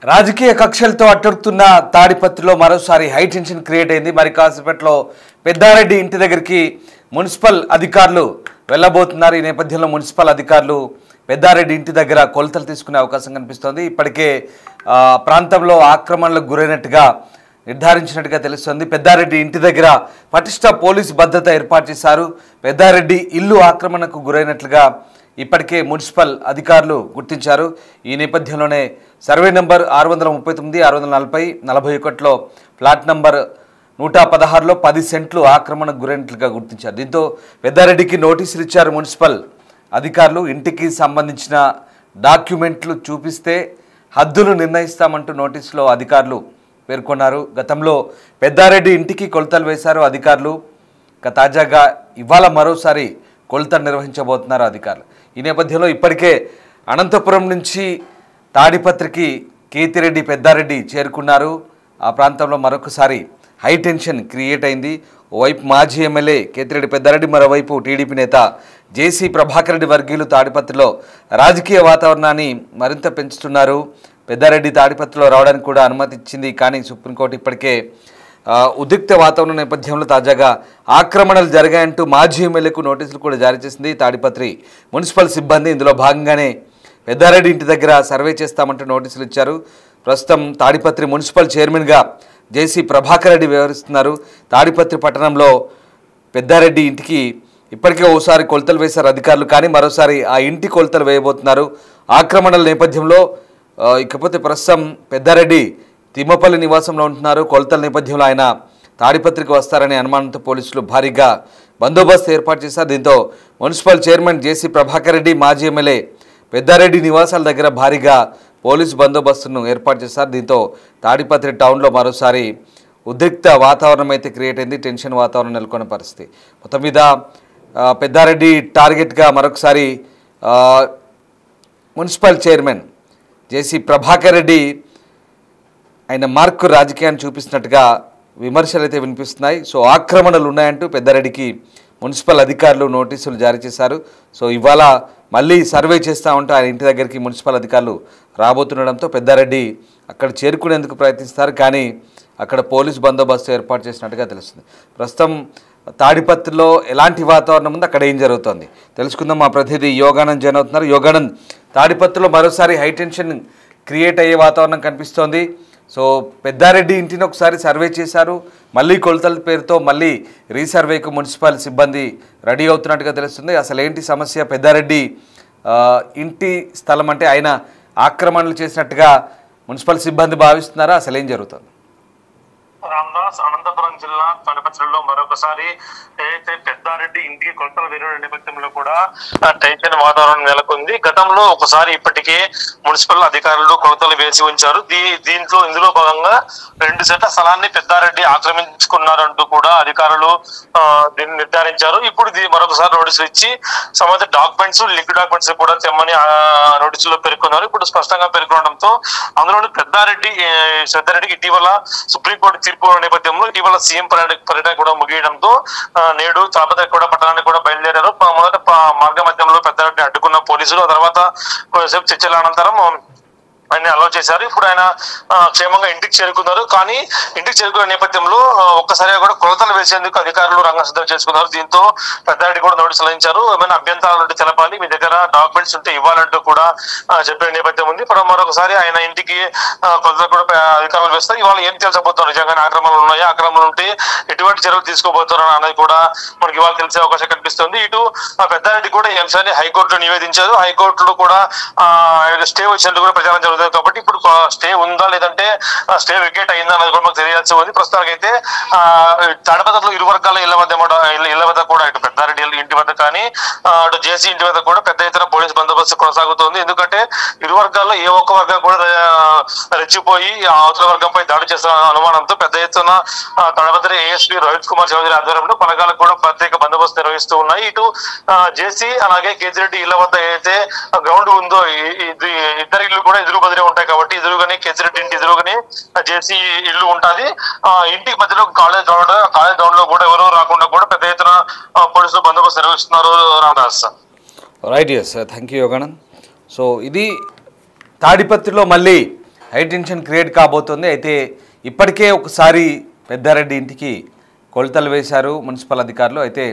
రాజకీయ కక్షలతో అట్టుడుతున్న తాడిపత్రిలో మరోసారి హై టెన్షన్ క్రియేట్ అయింది. మరి కాసేపట్లో పెద్దారెడ్డి ఇంటి దగ్గరికి మున్సిపల్ అధికారులు వెళ్ళబోతున్నారు. ఈ నేపథ్యంలో మున్సిపల్ అధికారులు పెద్దారెడ్డి ఇంటి దగ్గర కొలతలు తీసుకునే అవకాశం కనిపిస్తోంది. ఇప్పటికే ప్రాంతంలో ఆక్రమణలకు గురైనట్టుగా నిర్ధారించినట్టుగా తెలుస్తోంది. పెద్దారెడ్డి ఇంటి దగ్గర పటిష్ట పోలీసు భద్రత ఏర్పాటు చేశారు. పెద్దారెడ్డి ఇల్లు ఆక్రమణకు గురైనట్లుగా ఇప్పటికే మున్సిపల్ అధికారులు గుర్తించారు. ఈ నేపథ్యంలోనే సర్వే నంబర్ 639, 640, 41లో ఫ్లాట్ నంబర్ 116లో 10 సెంట్లు ఆక్రమణకు గురైనట్లుగా గుర్తించారు. దీంతో పెద్దారెడ్డికి నోటీసులు ఇచ్చారు మున్సిపల్ అధికారులు. ఇంటికి సంబంధించిన డాక్యుమెంట్లు చూపిస్తే హద్దులు నిర్ణయిస్తామంటూ నోటీసులో అధికారులు పేర్కొన్నారు. గతంలో పెద్దారెడ్డి ఇంటికి కొలతలు వేశారు అధికారులు. తాజాగా ఇవాళ మరోసారి కొలతలు నిర్వహించబోతున్నారు అధికారులు. ఈ నేపథ్యంలో ఇప్పటికే అనంతపురం నుంచి తాడిపత్రికి కేతిరెడ్డి పెద్దారెడ్డి చేరుకున్నారు. ఆ ప్రాంతంలో మరొకసారి హై టెన్షన్ క్రియేట్ అయింది. ఓవైపు మాజీ ఎమ్మెల్యే కేతిరెడ్డి పెద్దారెడ్డి, మరోవైపు టీడీపీ నేత జేసీ ప్రభాకర్ రెడ్డి వర్గీయులు తాడిపత్రిలో రాజకీయ వాతావరణాన్ని మరింత పెంచుతున్నారు. పెద్దారెడ్డి తాడిపత్రిలో రావడానికి కూడా అనుమతి ఇచ్చింది. కానీ సుప్రీంకోర్టు ఇప్పటికే ఉద్రిక్త వాతావరణం నేపథ్యంలో తాజాగా ఆక్రమణలు జరిగాయంటూ మాజీ ఎమ్మెల్యేకు నోటీసులు కూడా జారీ చేసింది తాడిపత్రి మున్సిపల్ సిబ్బంది. ఇందులో భాగంగానే పెద్దారెడ్డి ఇంటి దగ్గర సర్వే చేస్తామంటూ నోటీసులు ఇచ్చారు. ప్రస్తుతం తాడిపత్రి మున్సిపల్ చైర్మన్గా జేసీ ప్రభాకర్ రెడ్డి వ్యవహరిస్తున్నారు. తాడిపత్రి పట్టణంలో పెద్దారెడ్డి ఇంటికి ఇప్పటికే ఓసారి కొలతలు వేశారు అధికారులు. కానీ మరోసారి ఆ ఇంటి కొలతలు వేయబోతున్నారు ఆక్రమణల నేపథ్యంలో. ఇకపోతే ప్రస్తుతం పెద్దారెడ్డి తిమ్మపల్లి నివాసంలో ఉంటున్నారు. కొలతల నేపథ్యంలో ఆయన తాడిపత్రికి వస్తారనే అనుమానంతో పోలీసులు భారీగా బందోబస్తు ఏర్పాటు చేశారు. దీంతో మున్సిపల్ చైర్మన్ జేసీ ప్రభాకర్ రెడ్డి, మాజీ ఎమ్మెల్యే పెద్దారెడ్డి నివాసాల దగ్గర భారీగా పోలీసు బందోబస్తును ఏర్పాటు చేశారు. దీంతో తాడిపత్రి టౌన్లో మరోసారి ఉద్రిక్త వాతావరణం అయితే క్రియేట్ అయింది. టెన్షన్ వాతావరణం నెలకొన్న పరిస్థితి. మొత్తం మీద పెద్దారెడ్డి టార్గెట్గా మరొకసారి మున్సిపల్ చైర్మన్ జేసీ ప్రభాకర్ రెడ్డి ఆయన మార్కు రాజకీయాన్ని చూపిస్తున్నట్టుగా విమర్శలు అయితే వినిపిస్తున్నాయి. సో ఆక్రమణలు ఉన్నాయంటూ పెద్దారెడ్డికి మున్సిపల్ అధికారులు నోటీసులు జారీ చేశారు. సో ఇవాళ మళ్ళీ సర్వే చేస్తామంటూ ఆయన ఇంటి దగ్గరికి మున్సిపల్ అధికారులు రాబోతుండడంతో పెద్దారెడ్డి అక్కడ చేరుకునేందుకు ప్రయత్నిస్తారు. కానీ అక్కడ పోలీసు బందోబస్తు ఏర్పాటు చేసినట్టుగా తెలుస్తుంది. ప్రస్తుతం తాడిపత్రిలో ఎలాంటి వాతావరణం ఉంది, అక్కడ ఏం జరుగుతుంది తెలుసుకుందాం. మా ప్రతినిధి యోగానంద్ జాయిన్ అవుతున్నారు. యోగానంద్, తాడిపత్రిలో మరోసారి హై టెన్షన్ క్రియేట్ అయ్యే వాతావరణం కనిపిస్తోంది. సో పెద్దారెడ్డి ఇంటిని ఒకసారి సర్వే చేశారు. మళ్ళీ కొలతల పేరుతో మళ్ళీ రీసర్వేకు మున్సిపల్ సిబ్బంది రెడీ అవుతున్నట్టుగా తెలుస్తుంది. అసలు ఏంటి సమస్య? పెద్దారెడ్డి ఇంటి స్థలం అంటే ఆయన ఆక్రమణలు చేసినట్టుగా మున్సిపల్ సిబ్బంది భావిస్తున్నారా? అసలు ఏం జరుగుతుంది? రామదాస్, అనంతపురం జిల్లా తాడిపత్రిలో మరొకసారి ఏదైతే పెద్దారెడ్డి ఇంటికి కొలతలు వేరే నేపథ్యంలో కూడా టెన్షన్ వాతావరణం నెలకొంది. గతంలో ఒకసారి ఇప్పటికే మున్సిపల్ అధికారులు కొలతలు వేసి ఉంచారు. ఇందులో భాగంగా 2 సెంట్ల స్థలాన్ని పెద్దారెడ్డి ఆక్రమించుకున్నారంటూ కూడా అధికారులు దీన్ని నిర్ధారించారు. ఇప్పుడు మరొకసారి నోటీసులు ఇచ్చి సంబంధిత డాక్యుమెంట్స్, లింక్ డాక్యుమెంట్స్ కూడా తెమ్మని నోటీసులో పేర్కొన్నారు. ఇప్పుడు స్పష్టంగా పేర్కొనడంతో అందులోని పెద్దారెడ్డికి ఇటీవల సుప్రీంకోర్టు తీర్పు నేపథ్యంలో ఇటీవల సీఎం పర్యటన కూడా ముగియడంతో నేడు తాడిపత్రి కూడా పట్టణానికి కూడా బయలుదేరారు. మొదట మార్గ మధ్యంలో పెద్దారెడ్డిని అడ్డుకున్న పోలీసులు ఆ తర్వాత కొంతసేపు చర్చల అనంతరం ఆయన అలౌ చేశారు. ఇప్పుడు ఆయన క్షేమంగా ఇంటికి చేరుకున్నారు. కానీ ఇంటికి చేరుకున్న నేపథ్యంలో ఒక్కసారిగా కూడా కొలతలు వేసేందుకు అధికారులు రంగం సిద్ధం చేసుకున్నారు. దీంతో పెద్దారెడ్డి కూడా నోటీసులు ఇచ్చారు. ఏమైనా అభ్యంతరాలు ఉంటే తెలపాలి, మీ దగ్గర డాక్యుమెంట్స్ ఉంటే ఇవ్వాలంటూ కూడా చెప్పే నేపథ్యం ఉంది. మరొకసారి ఆయన ఇంటికి కొలతలు కూడా అధికారులు వేస్తారు. ఇవాళ ఏం తెలుసబోతున్నారు, నిజంగానే ఆక్రమణలు ఉన్నాయా, ఆక్రమణలు ఉంటే ఎటువంటి చర్యలు తీసుకోబోతున్నారు అన్నది కూడా మనకి ఇవాళ తెలిసే అవకాశం కనిపిస్తుంది. ఇటు పెద్దారెడ్డి కూడా ఈ అంశాన్ని హైకోర్టులో నివేదించారు. హైకోర్టులో కూడా స్టే వచ్చినట్టు కూడా ప్రచారం జరుగుతుంది. కాబట్టి ఇప్పుడు స్టే ఉందా లేదంటే స్టే వికెట్ అయిందా అన్నది కూడా మాకు తెలియాల్సి ఉంది. ప్రస్తుతానికి అయితే తాడిపత్రిలో ఇరు వర్గాల ఇళ్ల వద్ద కూడా ఇటు పెద్దారెడ్డి ఇంటి వద్ద కానీ అటు జేసీ ఇంటి వద్ద కూడా పెద్ద ఎత్తున పోలీసు బందోబస్తు కొనసాగుతోంది. ఎందుకంటే ఇరు వర్గాల్లో ఏ ఒక్క వర్గం కూడా రెచ్చిపోయి అవతల వర్గంపై దాడి చేస్తున్న అనుమానంతో పెద్ద ఎత్తున తాడిపత్రి ఏఎస్పీ రోహిత్ కుమార్ చౌదరి ఆధ్వర్యంలో పలకాలకు కూడా ప్రత్యేక బందోబస్తు నిర్వహిస్తూ ఉన్నాయి. ఇటు జేసీ అలాగే కేతిరెడ్డి ఇళ్ల వద్ద ఏదైతే గ్రౌండ్ ఉందో ఇద్దరు ఇల్లు కూడా ఎదురు బదిలీ ఉంటాయి. కాబట్టి ఎదురుగానే కేతిరెడ్డి ఇంటి ఎదురుగానే జేసీ ఇల్లు ఉంటుంది. ఇంటికి మధ్యలో కాలేజ్ గ్రౌండ్ లో కూడా ఎవరు రాకుండా కూడా పెద్ద ఎత్తున పోలీసులు బందోబస్తు నిర్వహిస్తున్నారు. Ramdas, right, yes, thank you Yoganand. So ఇది తాడిపత్రిలో మళ్ళీ హై టెన్షన్ క్రియేట్ కాబోతోంది. అయితే ఇప్పటికే ఒకసారి పెద్దారెడ్డి ఇంటికి కొలతలు వేశారు మున్సిపల్ అధికారులు. అయితే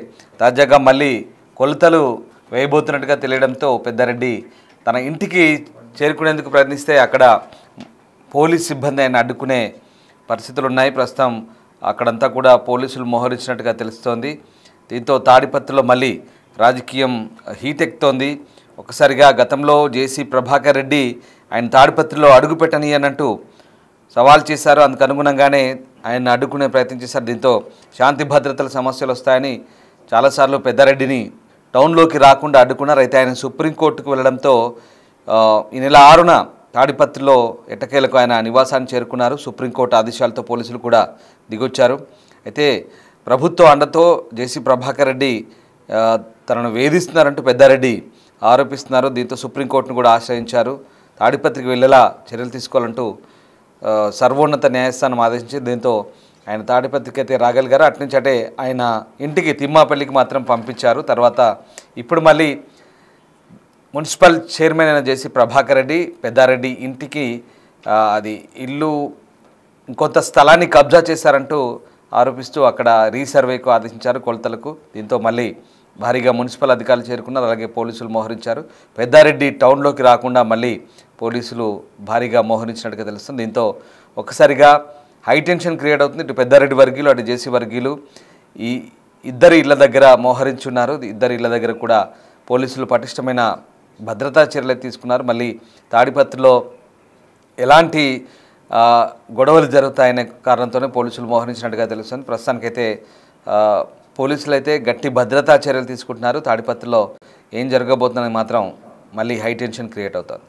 తాజాగా మళ్ళీ కొలతలు వేయబోతున్నట్టుగా తెలియడంతో పెద్దారెడ్డి తన ఇంటికి చేరుకునేందుకు ప్రయత్నిస్తే అక్కడ పోలీస్ సిబ్బంది ఆయన అడ్డుకునే పరిస్థితులు ఉన్నాయి. ప్రస్తుతం అక్కడంతా కూడా పోలీసులు మోహరించినట్టుగా తెలుస్తోంది. దీంతో తాడిపత్రిలో మళ్ళీ రాజకీయం హీట్ ఎక్కుతోంది. ఒకసారిగా గతంలో జేసీ ప్రభాకర్ రెడ్డి ఆయన తాడిపత్రిలో అడుగు పెట్టనీయనంటూ సవాల్ చేశారు. అందుకు అనుగుణంగానే ఆయన అడ్డుకునే ప్రయత్నం చేశారు. దీంతో శాంతి భద్రతల సమస్యలు వస్తాయని చాలాసార్లు పెద్దారెడ్డిని టౌన్లోకి రాకుండా అడ్డుకున్నారు. అయితే ఆయన సుప్రీంకోర్టుకు వెళ్లడంతో ఈ నెల 6న తాడిపత్రిలో ఎట్టకేలకు ఆయన నివాసాన్ని చేరుకున్నారు. సుప్రీంకోర్టు ఆదేశాలతో పోలీసులు కూడా దిగొచ్చారు. అయితే ప్రభుత్వ అండతో జేసీ ప్రభాకర్ రెడ్డి తనను వేధిస్తున్నారంటూ పెద్దారెడ్డి ఆరోపిస్తున్నారు. దీంతో సుప్రీంకోర్టును కూడా ఆశ్రయించారు. తాడిపత్రికి వెళ్ళేలా చర్యలు తీసుకోవాలంటూ సర్వోన్నత న్యాయస్థానం ఆదేశించింది. దీంతో ఆయన తాడిపత్రికి అయితే రాగలిగారు. అట్నుంచి అంటే ఆయన ఇంటికి తిమ్మాపల్లికి మాత్రం పంపించారు. తర్వాత ఇప్పుడు మళ్ళీ మున్సిపల్ చైర్మన్ అయిన జేసీ ప్రభాకర్ రెడ్డి పెద్దారెడ్డి ఇంటికి అది ఇల్లు ఇంకొంత స్థలాన్ని కబ్జా చేశారంటూ ఆరోపిస్తూ అక్కడ రీసర్వేకు ఆదేశించారు కొలతలకు. దీంతో మళ్ళీ భారీగా మున్సిపల్ అధికారులు చేరుకున్నారు. అలాగే పోలీసులు మోహరించారు. పెద్దారెడ్డి టౌన్లోకి రాకుండా మళ్ళీ పోలీసులు భారీగా మోహరించినట్టుగా తెలుస్తుంది. దీంతో ఒక్కసారిగా హై టెన్షన్ క్రియేట్ అవుతుంది. ఇటు పెద్దారెడ్డి వర్గీయులు అటు జేసీ వర్గీయులు ఈ ఇద్దరు ఇళ్ల దగ్గర మోహరించున్నారు. ఇద్దరు ఇళ్ల దగ్గర కూడా పోలీసులు పటిష్టమైన భద్రతా చర్యలు తీసుకున్నారు. మళ్ళీ తాడిపత్రిలో ఎలాంటి గొడవలు జరుగుతాయనే కారణంతోనే పోలీసులు మోహరించినట్టుగా తెలుస్తుంది. ప్రస్తుతానికైతే పోలీసులు అయితే గట్టి భద్రతా చర్యలు తీసుకుంటున్నారు. తాడిపత్రిలో ఏం జరగబోతుందని మాత్రం మళ్ళీ హై టెన్షన్ క్రియేట్ అవుతుంది.